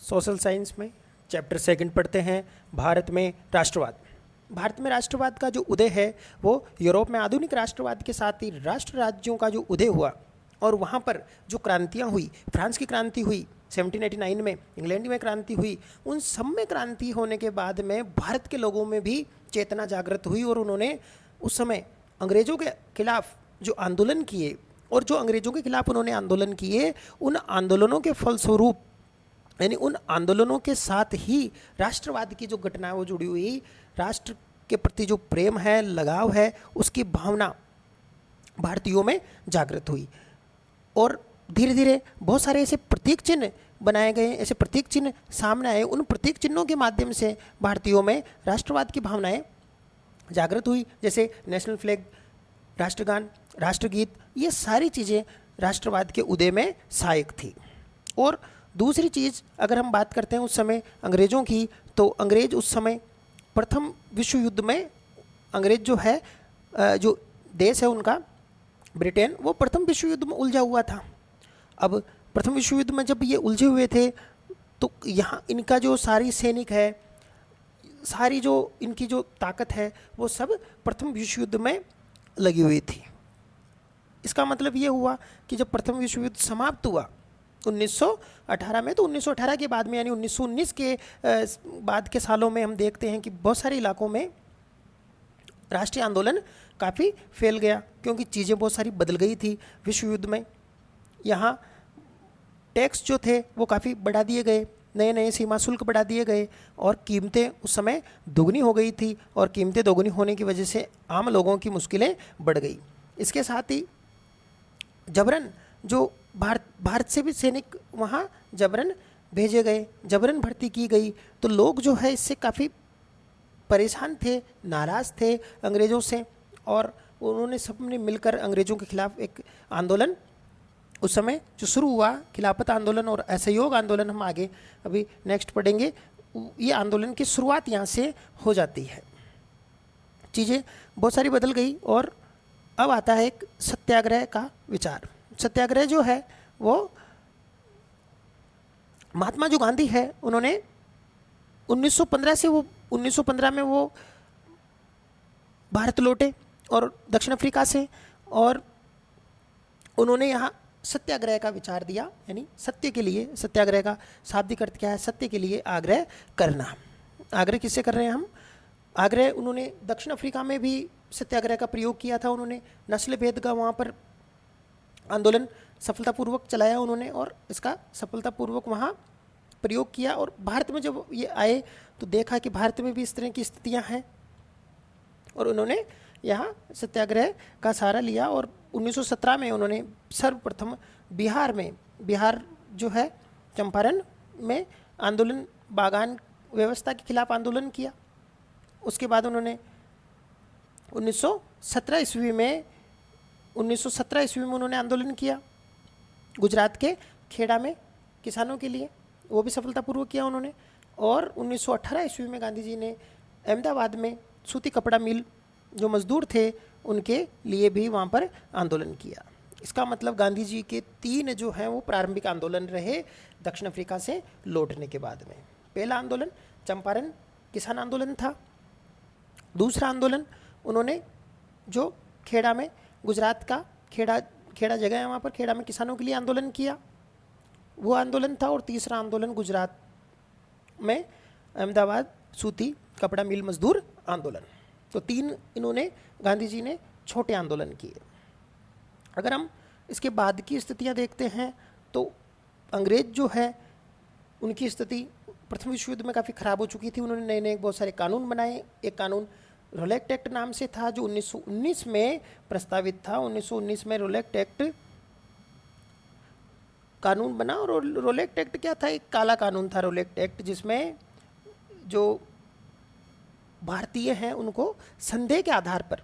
Social science में chapter second पढ़ते हैं, भारत में राष्ट्रवाद। भारत में राष्ट्रवाद का जो उदय है वो यूरोप में आधुनिक राष्ट्रवाद के साथ ही राष्ट्र राज्यों का जो उदय हुआ और वहाँ पर जो क्रांतियाँ हुई, फ्रांस की क्रांति हुई 1789 में, इंग्लैंड में क्रांति हुई, उन सब में क्रांति होने के बाद में भारत के लोगों में भी चेतना जागृत हुई और उन्होंने उस समय अंग्रेज़ों के खिलाफ जो आंदोलन किए और जो अंग्रेज़ों के खिलाफ उन्होंने आंदोलन किए, उन आंदोलनों के फलस्वरूप यानी उन आंदोलनों के साथ ही राष्ट्रवाद की जो घटना है वो जुड़ी हुई, राष्ट्र के प्रति जो प्रेम है, लगाव है, उसकी भावना भारतीयों में जागृत हुई और धीरे धीरे बहुत सारे ऐसे प्रतीक चिन्ह बनाए गए, ऐसे प्रतीक चिन्ह सामने आए। उन प्रतीक चिन्हों के माध्यम से भारतीयों में राष्ट्रवाद की भावनाएं जागृत हुई, जैसे नेशनल फ्लैग, राष्ट्रगान, राष्ट्रगीत, ये सारी चीज़ें राष्ट्रवाद के उदय में सहायक थी। और दूसरी चीज़ अगर हम बात करते हैं उस समय अंग्रेज़ों की, तो अंग्रेज़ उस समय प्रथम विश्व युद्ध में, अंग्रेज़ जो है जो देश है उनका ब्रिटेन, वो प्रथम विश्व युद्ध में उलझा हुआ था। अब प्रथम विश्व युद्ध में जब ये उलझे हुए थे तो यहाँ इनका जो सारी सैनिक है, सारी जो इनकी जो ताकत है, वो सब प्रथम विश्व युद्ध में लगी हुई थी। इसका मतलब ये हुआ कि जब प्रथम विश्व युद्ध समाप्त हुआ 1918 में, तो 1918 के बाद में यानी 1919 के बाद के सालों में हम देखते हैं कि बहुत सारे इलाकों में राष्ट्रीय आंदोलन काफ़ी फैल गया, क्योंकि चीज़ें बहुत सारी बदल गई थी विश्व युद्ध में। यहाँ टैक्स जो थे वो काफ़ी बढ़ा दिए गए, नए नए सीमा शुल्क बढ़ा दिए गए और कीमतें उस समय दोगुनी हो गई थी और कीमतें दोगुनी होने की वजह से आम लोगों की मुश्किलें बढ़ गई। इसके साथ ही जबरन जो भारत से भी सैनिक वहाँ जबरन भेजे गए, जबरन भर्ती की गई, तो लोग जो है इससे काफ़ी परेशान थे, नाराज़ थे अंग्रेज़ों से और उन्होंने सबने मिलकर अंग्रेज़ों के खिलाफ एक आंदोलन उस समय जो शुरू हुआ, खिलाफत आंदोलन और असहयोग आंदोलन, हम आगे अभी नेक्स्ट पढ़ेंगे। ये आंदोलन की शुरुआत यहाँ से हो जाती है। चीज़ें बहुत सारी बदल गई और अब आता है एक सत्याग्रह का विचार। सत्याग्रह जो है वो महात्मा जो गांधी है, उन्होंने 1915 से वो 1915 में वो भारत लौटे और दक्षिण अफ्रीका से, और उन्होंने यहाँ सत्याग्रह का विचार दिया, यानी सत्य के लिए। सत्याग्रह का शाब्दिक अर्थ क्या है? सत्य के लिए आग्रह करना। आग्रह किससे कर रहे हैं हम? आग्रह उन्होंने दक्षिण अफ्रीका में भी सत्याग्रह का प्रयोग किया था। उन्होंने नस्ल भेद का वहाँ पर आंदोलन सफलतापूर्वक चलाया उन्होंने और इसका सफलतापूर्वक वहाँ प्रयोग किया। और भारत में जब ये आए तो देखा कि भारत में भी इस तरह की स्थितियाँ हैं और उन्होंने यहाँ सत्याग्रह का सहारा लिया और 1917 में उन्होंने सर्वप्रथम बिहार जो है चंपारण में आंदोलन, बागान व्यवस्था के खिलाफ आंदोलन किया। उसके बाद उन्होंने 1917 ईस्वी में उन्होंने आंदोलन किया गुजरात के खेड़ा में किसानों के लिए, वो भी सफलतापूर्वक किया उन्होंने। और 1918 ईस्वी में गांधी जी ने अहमदाबाद में सूती कपड़ा मिल जो मजदूर थे उनके लिए भी वहाँ पर आंदोलन किया। इसका मतलब गांधी जी के 3 जो हैं वो प्रारंभिक आंदोलन रहे दक्षिण अफ्रीका से लौटने के बाद में। पहला आंदोलन चंपारण किसान आंदोलन था। दूसरा आंदोलन उन्होंने जो खेड़ा में, गुजरात का खेड़ा जगह है वहाँ पर, खेड़ा में किसानों के लिए आंदोलन किया, वो आंदोलन था। और तीसरा आंदोलन गुजरात में अहमदाबाद सूती कपड़ा मिल मजदूर आंदोलन। तो 3 इन्होंने, गांधी जी ने छोटे आंदोलन किए। अगर हम इसके बाद की स्थितियां देखते हैं तो अंग्रेज जो है उनकी स्थिति प्रथम विश्व युद्ध में काफ़ी ख़राब हो चुकी थी। उन्होंने नए नए बहुत सारे कानून बनाए। एक कानून रोलेक्ट एक्ट नाम से था जो 1919 में प्रस्तावित था। 1919 में रोलेक्ट एक्ट कानून बना। और रोलेक्ट एक्ट क्या था? एक काला कानून था रोलेक्ट एक्ट, जिसमें जो भारतीय हैं उनको संदेह के आधार पर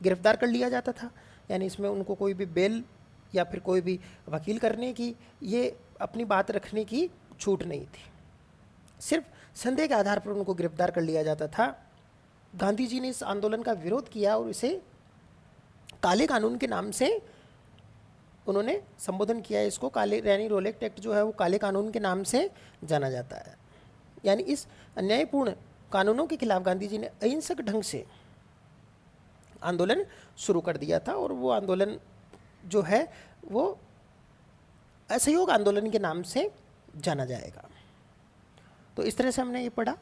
गिरफ्तार कर लिया जाता था। यानी इसमें उनको कोई भी बेल या फिर कोई भी वकील करने की, ये अपनी बात रखने की छूट नहीं थी। सिर्फ संदेह के आधार पर उनको गिरफ्तार कर लिया जाता था। गांधी जी ने इस आंदोलन का विरोध किया और इसे काले कानून के नाम से उन्होंने संबोधन किया है इसको। काले रैनी रोलेक्ट एक्ट जो है वो काले कानून के नाम से जाना जाता है। यानी इस अन्यायपूर्ण कानूनों के खिलाफ गांधी जी ने अहिंसक ढंग से आंदोलन शुरू कर दिया था, और वो आंदोलन जो है वो असहयोग आंदोलन के नाम से जाना जाएगा। तो इस तरह से हमने ये पढ़ा।